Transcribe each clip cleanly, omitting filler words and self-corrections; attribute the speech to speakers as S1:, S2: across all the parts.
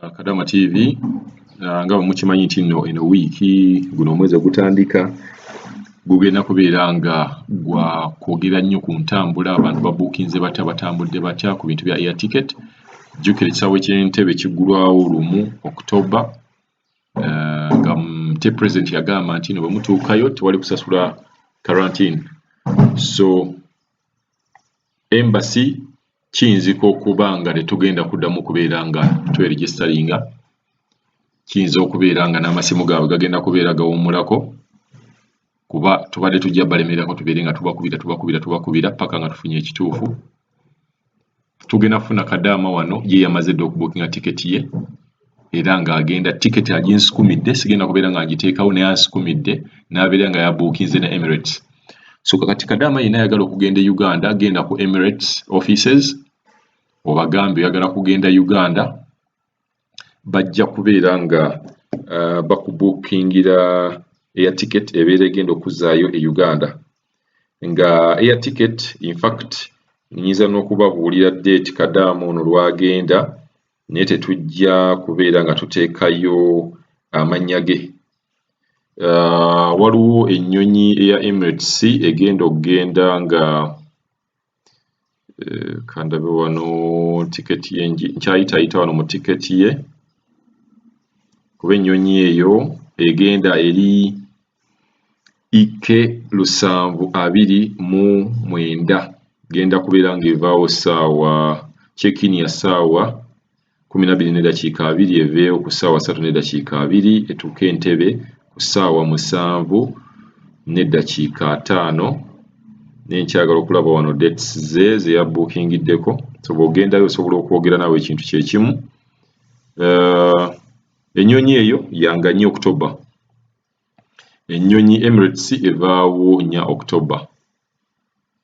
S1: Kadama TV nga mukimanyi nti nno eno wiiki guno omwezi ogutandika gugenda kubeera nga gwa kwogera nnyo ku ntambula, abantu babuukinze batya, batambudde batya ku bintu bya air ticket. Jjukira ekisaawe ky'Entebbe kiggulwawo lumu October, nga te President yagamba nti bwe mutuukayo tewali kusasula quarantine. So embassy kiyinzika okuba nga tetugenda kuddamu kubeera nga tweregistaringa, kiyinza okubeera nga n'amasimu gaabwe gagenda kubeera gawummulako, kuba tubadde tujja balemerako tubeere nga tubakubira paka nga tufunye ekituufu. Tugenda kufuna Kadaama wano, ye yamaze dda okubuukinga tiketi ye era ng'agenda tiketi aginsukumidde, sigenda kubeera nga ngiteekawo naye ansukumidde n'abeera nga yabuukinze ne Emirates. So kakati Kadaama yenna ayagala okugenda e Uganda, agenda ku Emirates offices, obagambe oyagala kugenda Uganda, bajja kubeera nga bakubuukingira air ticket ebeera egenda okuzaayo e Uganda. Nga air ticket in fact nnyinza n'okubabuulira date Kadaama ono lw'agenda, naye tetujja kubeera nga tuteekayo amannya ge. Waliwo ennyonyi eya Emirates egenda okugenda nga kandabe wano tiketi ye nkyayitaayita wano mu tiketi ye, kuba ennyonyi eyo egenda eri EK729, genda kubeera ng'evaawo check-in ya ssaawa 12:02, eveeyo ku ssaawa 3:02, etuuke Entebbe ku ssaawa 7:05. Nenkyagala okulaba wano dates ze yabuukingiddeko, so bw'ogendayo osobola okwogera naawe ekintu kye kimu. Ennyonyi eyo yanga 4 October. Ennyonyi Emirates evaawo 4 October.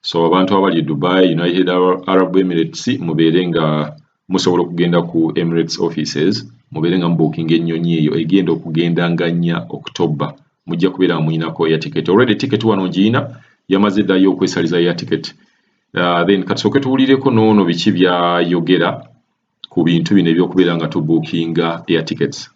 S1: So abantu abali e Dubai, United Arab Emirates, mubeere nga musobola okugenda ku Emirates offices, mubeere nga mubuukinga ennyonyi eyo egenda okugenda nga 4 October. Mujja kubeera nga muyinako air ticket. Already ticket wano ngiyina, yamaze ddayo okwesaliza air ticket. Then katusooke tuwulireko n'ono biki byayogera ku bintu bino ebyokubeera nga tubuukinga air tickets.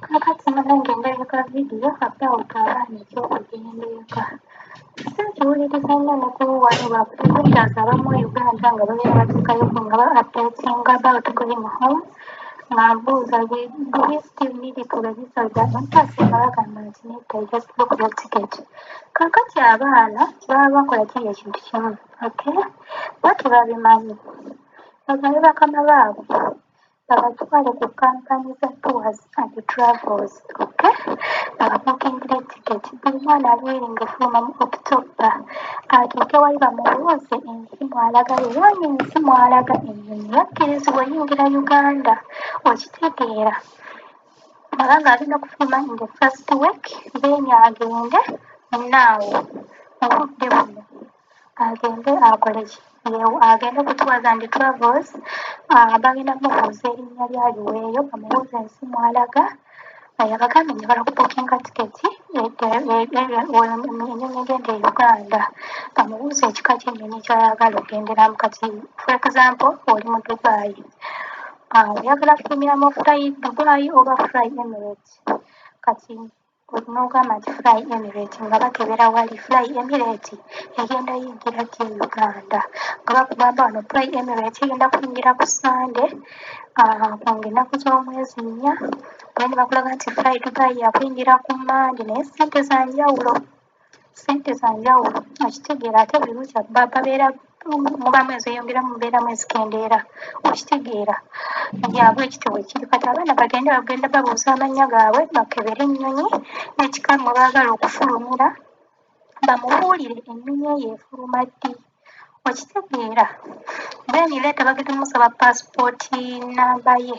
S2: Kakati ngenda video about abaana eky'okugenda. Kiwuliriza nnyo ne kuwulira bapulizitansi abamu Uganda nga babeera batuukayo nga ba-updating about going home. Ng'abuuza do we still need to register with the embassy? Bagamba nti nedda, just book your ticket. Kakati abaana baba bakola kiri ekintu kimu, okay? Bati babimanyi. Bagambe bakama baabwe babatwale ku kampani za tours and travels, okay? Bababuukingire ticket. Buli mwana abeeringa efuluma mu October. Atuuke wali bamubuuze ensi mwalaga, era ensi mwalaga ennyonyi yakkirizibwa oyingira Uganda. Okitegeera. Abanga agenda kufuluma in the first week, then agende naawe obudde buno. Agende akole ki? Agende ku tours and travels, bagenda kumubuuza erinnya lyaliweeyo, bamubuuza ensi mwalaga, abagambe ne balakubuukinga tiketi ennyonyi egenda e Uganda. Bamubuuza ekika ky'ennyonyi ky'ayagala ogenderamu. Kati for example oli mu Dubai, oyagala kufulumira mu Fly Dubai oba Fly Emirates. Kati n'ogamba nti Fly Emirates nga bakebera wali Fly Emirates egenda yingira ddi e Uganda. Nga bakugamba wano Fly Emirates egenda kuyingira ku Sunday ng'ennaku z'omwezi 4, then bakulaga nti Fly Dubai yakuyingira ku Monday, naye ssente za njawulo. Okitegeera, ate buli lukya babeera mubamu ezeyongeramu, mubeeramu ezikendeera. Okitegeera byabwe ekityo bwe kiri. Kati abaana bagenda babuuza amannya gaabwe, bakebere ennyonyi n'ekika mwe baagala okufulumira, bamubuulire ennyonyi eyo efuluma ddi. Okitegeera. Then leeta bagenda musaba paasipooti namba ye,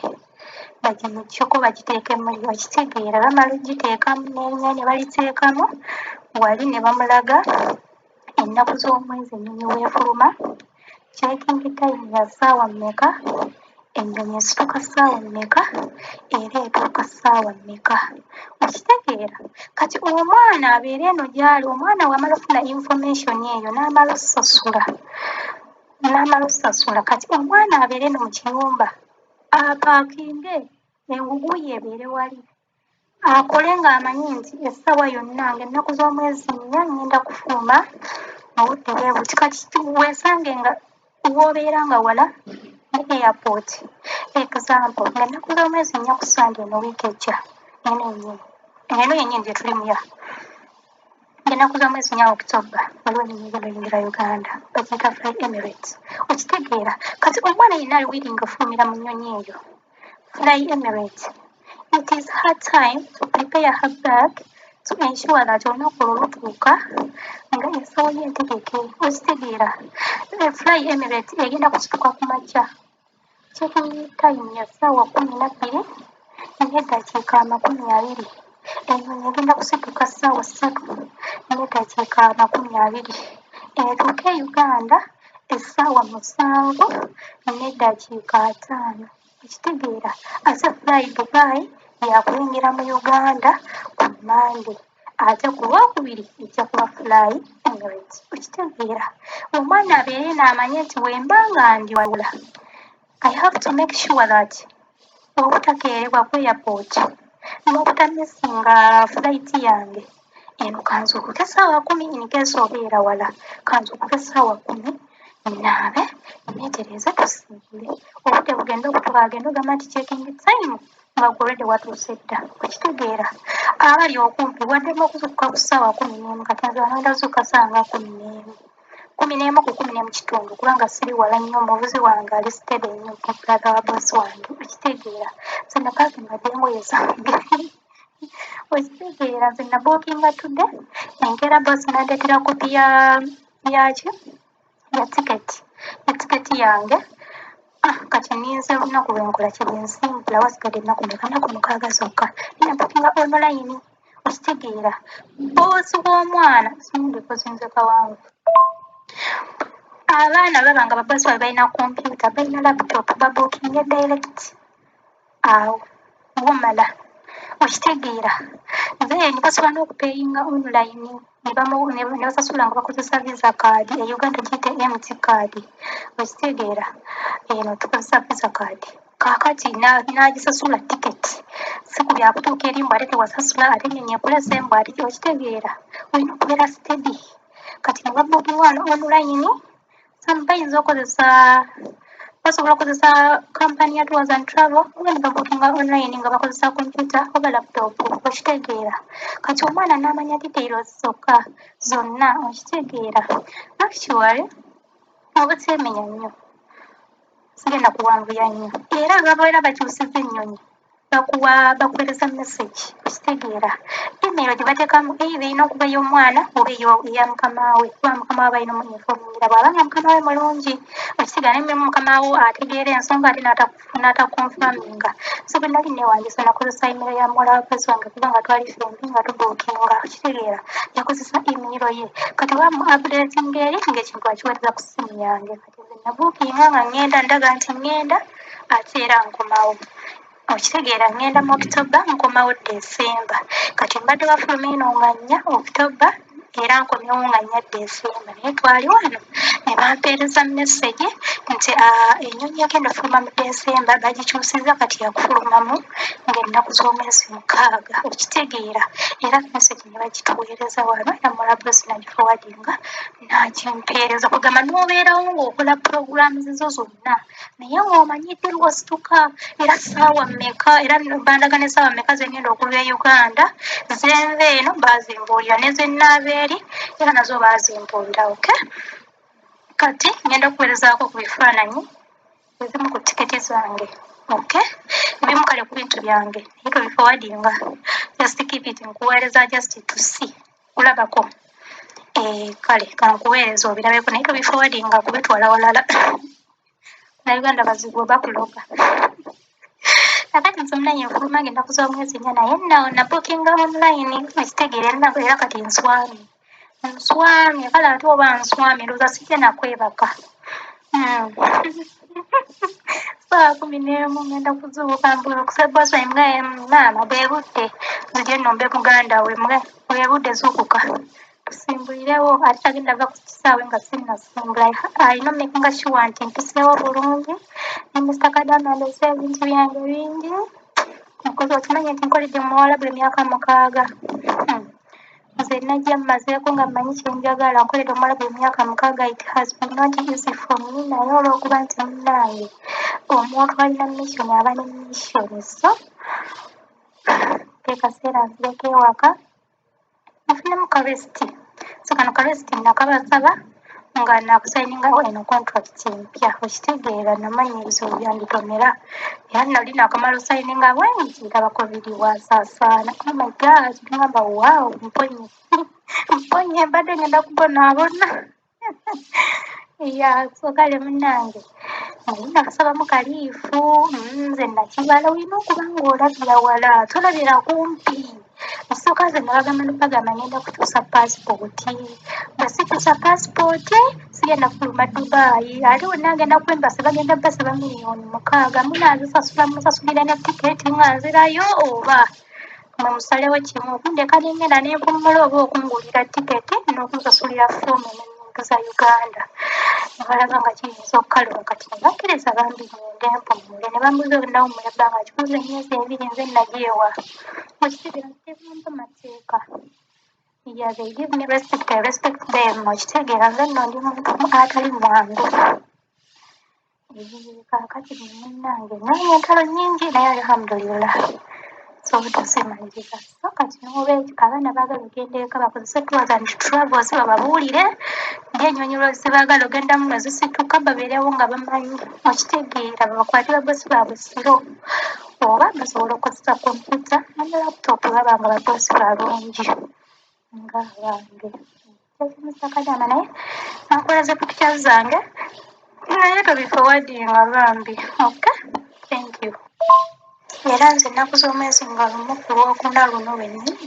S2: bagimugyeko bagiteeke muli. Okitegeera. Bamala ogiteekamu n'erinnya ne baliteekamu, wali ne bamulaga ennaku z'omwezi ennyonyi weefuluma, checking time ya ssaawa mmeka, ennyonyi esituka ssaawa mmeka, era etuuka ssaawa mmeka okitegeera kati omwana abeera eno gy'ali omwana wamala ofuna information eyo n'amala osasula kati omwana abeera eno mu kiyumba apaakinge enguguyi ebeere wali akole ng'amanyi nti essaawa yonna ng'ennaku z'omwezi 4 ngenda kufuluma mu budde bwe buti kati weesange nga w'obeera nga wala ne airport example ng'ennaku z'omwezi 4 ku Sande eno wiiki ejja eno yennyini gye tuli muya ng'ennaku z'omwezi 4 October waliwo ennyingi oyingira Uganda bagiyita Fly Emirates okitegeera kati omwana yenna ali wiringa ofulumira mu nnyonyi eyo Fly Emirates. It is her time to prepare her bag to ensure that olunaku olutuuka nga ensaawa ye entegeke okitegeera Fly Emirates egenda kusituka ku makya checking time ya ssaawa 12 n'eddakiika 20 ennyonyi egenda kusituka ssaawa 3 n'eddakiika 20 etuuke Uganda essaawa 7 n'eddakiika 5 okitegeera ate Fly Dubai yakuyingira mu Uganda ku Monday ate ku Lwokubiri ejja kuba Fly Emirates okitegeera omwana abeere n'amanye nti wemba nga ndi wala I have to make sure that obutakeerebwa ku airport n'obutamisinga flight yange eno kanzuukuke ssaawa 10 in case obeera wala kanzuukuke ssaawa 10 naabe neetereze tusiibule obudde bugenda okutuka agenda ogamba nti checking time nga gwolwedde watuuse dda okitegeera abali okumpi waddemu okuzuukuka ku ssaawa 11 kati nze wagenda zuuka ssaawa nga 11 11 ku 11 kitundu kubanga siri wala nnyo omuvuzi wange ali sitede nnyo brother wa bosi wange okitegeera nze napaakinga dde engoye zange okitegeera nze nabookinga tudde enkeera bosi n'andeetera kopi yaki ya tiketi yange kati ninze olunaku lwenkola kiri nsimpula wasigadde ennaku mekanaku 6 zokka ninabookinga online okitegeera boosi w'omwana simundeko zinze kawanvu abaana baba nga babosi babe balina kompyuta balina laptop babookinge direct awo womala okitegeera nze nibasobola n'okupeyinga online ne basasula nga bakozesa visa card e Uganda giyite MT card okitegeera eno tukozesa visa card kaakati n'agisasula tiketi si ku byakutuuka eri mbw ate tewasasula ate ennyonyi ekulese mbw ate okitegeera olina okubeera steady kati ne babookinga wano online bayinza okozesa basobola okozesa kampani ya tours and travel oba ne babookinga online nga bakozesa kompyuta oba laptop okitegeera kati omwana n'amanya details zokka zonna okitegeera actually obuteemenya nnyo sigenda kuwanvuya nnyo era nga babeera bakyusiza ennyonyi bakuweereza message okitegeera email gye bateekamu either erina okuba ey'omwana oba eya mukama we kuba mukama we balina omuinfomingira bw'abanga mukama we mulungi okitegeera naye mukama wo ategeera ensonga ate n'atakonfaminga so bwe nali neewandiisa nakozesa email ya muwala wa pesi wange kubanga twali fembi nga tubookinga okitegeera yakozesa email ye kati wamu updating eri ng'ekintu akiweereza ku ssimu yange kati nze nabookinga nga ngenda ndaga nti ngenda ate era nkomawo okitegeera ngenda mu October nkomawo December kati mbadde bafuluma eno nga 4 October era nkomyewo nga 4 December naye twali wano ne bampeereza message nti ennyonyi egenda ofuluma mu December bagikyusiza kati yakufulumamu ng'ennaku z'omwezi 6 okitegeera era message ne bagituweereza wano namuwala bosi nagiforwardinga n'agimpeereza kugamba n'obeerawo ng'okola programs zo zonna naye ng'omanyidde lwosituka era ssaawa mmeka era bandagane ssaawa mmeka zengenda okuva e Uganda zenva eno baazimbuulira ne zennaaba eri era nazo baazimbuulira okay kati ngenda okuweerezaako ku bifaananyi ezimu ku tiketi zange okay ebimu kale ku bintu byange naye tobiforwardinga just keep it nkuweereza just to see kulabako kale kankuweereza obirabeko naye tobiforwardinga kubitwala walala na Uganda bazibu bakuloga kakati nze omunaye nfuluma ngenda kuza omwezi 4 naye nabookinga online ekitegeera era kati nswamye kale ate oba nswamye ndowooza sijja nakwebaka saa 11 ngenda kuzuuka mbuga kusebwaswa imbwa maama bwe budde nzije nnombe muganda we bwe budde zuukuka tusimbulirewo ate tagenda va ku kisaawe nga sinnasimbula alina making sure nti mpiseewo bulungi ne Mr. Kadaama ndese ebintu byange bingi mukozi okimanyi nti nkoledde muwala buli myaka 6 nze najja mmazeeko nga mmanyi kyenjagala nkoledde omuwala buli myaka 6 it has been not easy for me naye olw'okuba nti munnange omuntu alina mission aba ne mission so ke kaseera nzireko ewaka nfunemu kalesiti so kano kalesiti nakabasaba nga nakusayiningawo eno contract empya okitegeera namanyi ebizibu byanditomera era nali nakamala osayininga bwengi ndabako biri wasaasaana oh my god ngamba wow mponye mbadde ngenda kubonaabona ya so kale munnange naye nakasabamu kaliifu nze nakibala olina okuba ng'olabira wala tolabira kumpi osooka nze nabagamba nebagamba ngenda kutuusa paasipooti bwe situusa paasipooti sigenda kufuluma Dubai ate wonna agenda kwembase bagenda basa ba miliyoni 6 munaazisasula musasulira ne tikeeti nga nzirayo oba musalewo kimu okundeka nengenda nempumula oba okungulira tikeeti n'okunsasulira foomu n'ennyingo za Uganda nebalaga nga kiyinza okukaluma kati nebakkiriza bambi ngende mpumule ne bambuuza obunawumula ebbanga kikuza emyezi 2 nze najeewa okitegeera kitevampa mateeka yeah they give me respect I respect them okitegeera nze nno ndi muntu atali mwangu kakati munnange naye entalo nnyingi naye alhamdulillah so butusimanyiza so kati n'olwekyo abaana baagala ogenda eka bakozese tours and travels bababuulire ng'ennyonyi lwezibaagala ogendamu nga zisituka babeerewo nga bamanyi okitegeera babakwate babosi baabwe siro oba basobola okukozesa kompyuta ne laputopu baba nga babosi balungi ng'abange ekyokimusakadama naye nakola ze pictures zange naye tobifowadinga bambi okay thank you era nze ennaku z'omwezi nga lumu ku lwokuna luno lwennyini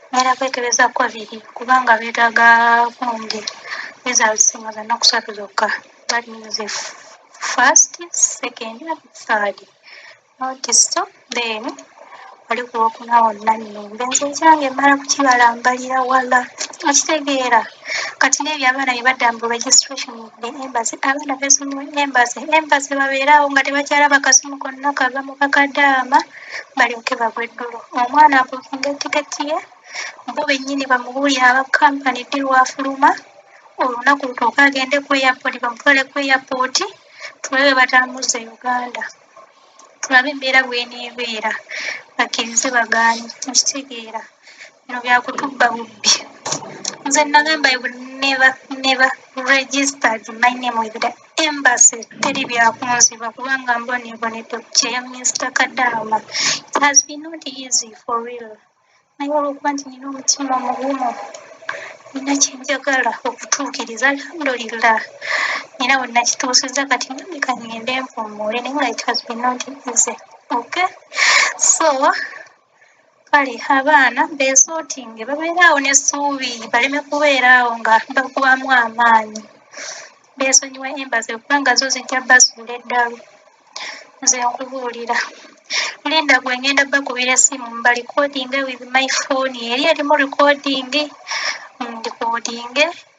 S2: ngenda kwekebeza COVID kubanga beetaaga gundi results nga za nnaku 3 zokka that means first second third notice then oli ku lwokuna wonna nno mbenze ekyange mmala kukibalambalira wala okitegeera kati n'ebyo abaana bye badda mu registration the embassy abaana beesonyiwa embassy babeerawo nga tebakyalaba kasimu konna kava mu Bakadaama balyoke bagweddulo omwana abuukinga etiketi ye bo bennyini bamubuulira abakampani ddi lwafuluma olunaku lutuuka agende ku airport bamutwale ku airport tulabe batamuzza Uganda tulabe embeera bweneebeera bakkirize bagaanye okitegeera bino byakutubba bubbi nze nagamba I would never registered my name with the embassy teri byakunziba kubanga mbonebonedde ku kyeya Mr. Kadaama it has been not easy for real naye olw'okuba nti nina omutima mugumu nina kyenjagala okutuukiriza alhamdulillah nina wennakituusizza kati nambika ngende mpumule naye nga it has been not easy okay so kale abaana beesootinge babeeraawo n'essuubi baleme kubeeraawo nga bakubamu amaanyi beesonyiwa embassy kubanga zo zijja basuula eddalu nze nkubuulira linda gwe ngenda bakubira essimu mba recording with my phone eri erimu recording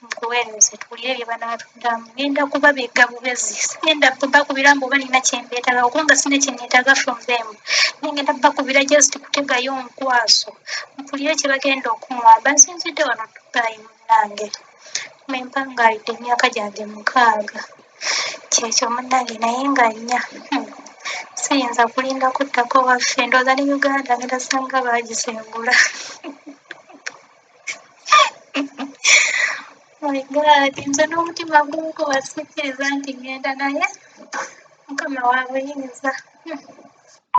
S2: nkuweereze tuwulire bye banaatuddamu ngenda kuba begga bubezi sigenda bakubira mbu oba nina kyembeetaaga kubanga sina kyenneetaaga from them naye ngenda bakubira just kutegayo nkwaso mpulire kye bagenda okuŋŋamba nsinzidde wano Dubai munnange mempa ngaalidde emyaka gyange 6 kyekyo munnange naye nga nnya siyinza kulinda kuttako waffe ndowooza ne Uganda ngenda sanga baagisengula my god nze n'omutima gumu wasikiriza nti ngenda naye mukama waabuyinza